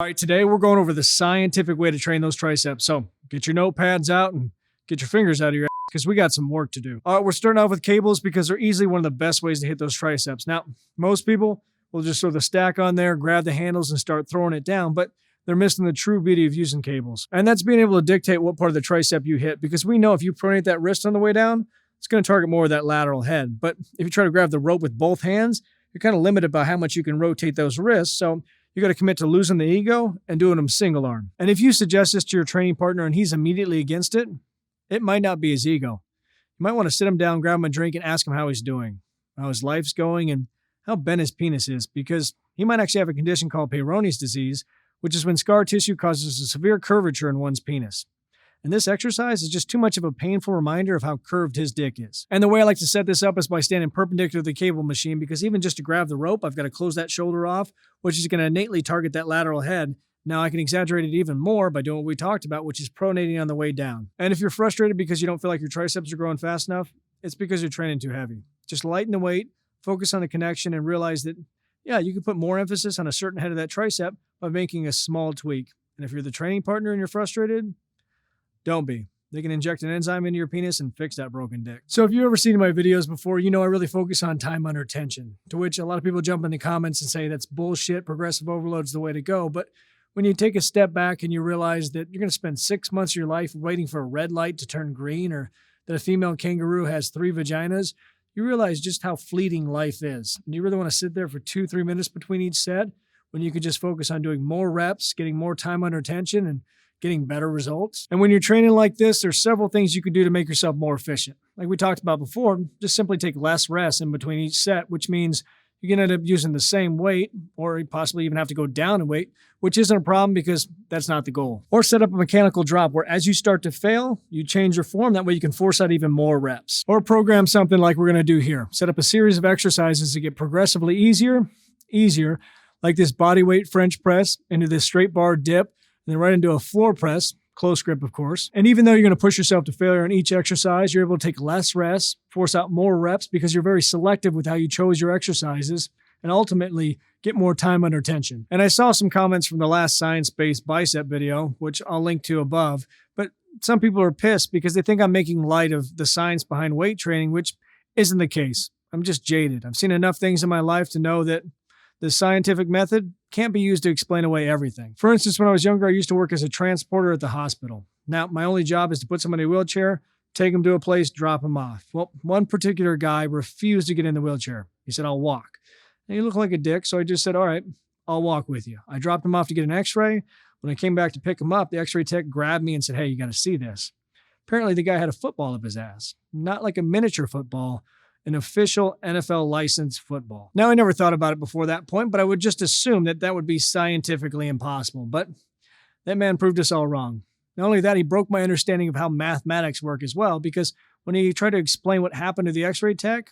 All right, today we're going over the scientific way to train those triceps. So get your notepads out and get your fingers out of your ass because we got some work to do. All right, we're starting off with cables because they're easily one of the best ways to hit those triceps. Now, most people will just throw the stack on there, grab the handles and start throwing it down, but they're missing the true beauty of using cables. And that's being able to dictate what part of the tricep you hit, because we know if you pronate that wrist on the way down, it's going to target more of that lateral head. But if you try to grab the rope with both hands, you're kind of limited by how much you can rotate those wrists. So you got to commit to losing the ego and doing them single arm. And if you suggest this to your training partner and he's immediately against it, it might not be his ego. You might want to sit him down, grab him a drink, and ask him how he's doing, how his life's going, and how bent his penis is, because he might actually have a condition called Peyronie's disease, which is when scar tissue causes a severe curvature in one's penis. And this exercise is just too much of a painful reminder of how curved his dick is. And the way I like to set this up is by standing perpendicular to the cable machine, because even just to grab the rope, I've got to close that shoulder off, which is going to innately target that lateral head. Now I can exaggerate it even more by doing what we talked about, which is pronating on the way down. And if you're frustrated because you don't feel like your triceps are growing fast enough, it's because you're training too heavy. Just lighten the weight, focus on the connection, and realize that, yeah, you can put more emphasis on a certain head of that tricep by making a small tweak. And if you're the training partner and you're frustrated, don't be. They can inject an enzyme into your penis and fix that broken dick. So if you've ever seen my videos before, you know I really focus on time under tension, to which a lot of people jump in the comments and say that's bullshit, progressive overload's the way to go. But when you take a step back and you realize that you're going to spend 6 months of your life waiting for a red light to turn green, or that a female kangaroo has 3 vaginas, you realize just how fleeting life is. And you really want to sit there for 2-3 minutes between each set when you could just focus on doing more reps, getting more time under tension, and getting better results. And when you're training like this, there's several things you can do to make yourself more efficient. Like we talked about before, just simply take less rest in between each set, which means you're going to end up using the same weight, or possibly even have to go down in weight, which isn't a problem because that's not the goal. Or set up a mechanical drop where as you start to fail, you change your form. That way you can force out even more reps. Or program something like we're going to do here. Set up a series of exercises that get progressively easier, like this bodyweight French press into this straight bar dip, and then right into a floor press, close grip, of course. And even though you're going to push yourself to failure on each exercise, you're able to take less rests, force out more reps because you're very selective with how you chose your exercises, and ultimately get more time under tension. And I saw some comments from the last science-based bicep video, which I'll link to above, but some people are pissed because they think I'm making light of the science behind weight training, which isn't the case. I'm just jaded. I've seen enough things in my life to know that the scientific method can't be used to explain away everything. For instance, when I was younger, I used to work as a transporter at the hospital. Now, my only job is to put someone in a wheelchair, take them to a place, drop them off. Well, one particular guy refused to get in the wheelchair. He said, "I'll walk." And he looked like a dick, so I just said, "All right, I'll walk with you." I dropped him off to get an x-ray. When I came back to pick him up, the x-ray tech grabbed me and said, "Hey, you got to see this." Apparently, the guy had a football up his ass. Not like a miniature football, an official NFL licensed football. Now, I never thought about it before that point, but I would just assume that that would be scientifically impossible. But that man proved us all wrong. Not only that, he broke my understanding of how mathematics work as well, because when he tried to explain what happened to the x-ray tech,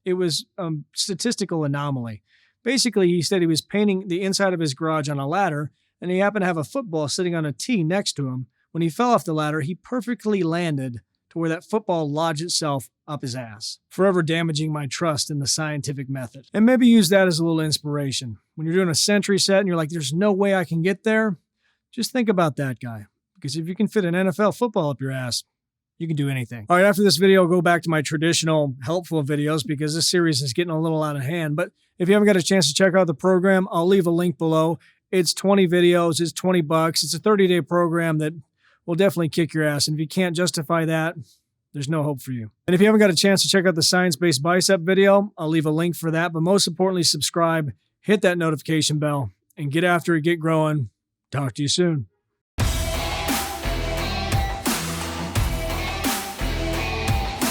it was a statistical anomaly. Basically, he said he was painting the inside of his garage on a ladder, and he happened to have a football sitting on a tee next to him. When he fell off the ladder, he perfectly landed to where that football lodged itself up his ass, forever damaging my trust in the scientific method. And maybe use that as a little inspiration. When you're doing a century set and you're like, there's no way I can get there, just think about that guy. Because if you can fit an NFL football up your ass, you can do anything. All right, after this video, I'll go back to my traditional helpful videos because this series is getting a little out of hand. But if you haven't got a chance to check out the program, I'll leave a link below. It's 20 videos, it's $20. It's a 30-day program that will definitely kick your ass. And if you can't justify that, there's no hope for you. And if you haven't got a chance to check out the science-based bicep video, I'll leave a link for that. But most importantly, subscribe, hit that notification bell, and get after it, get growing. Talk to you soon.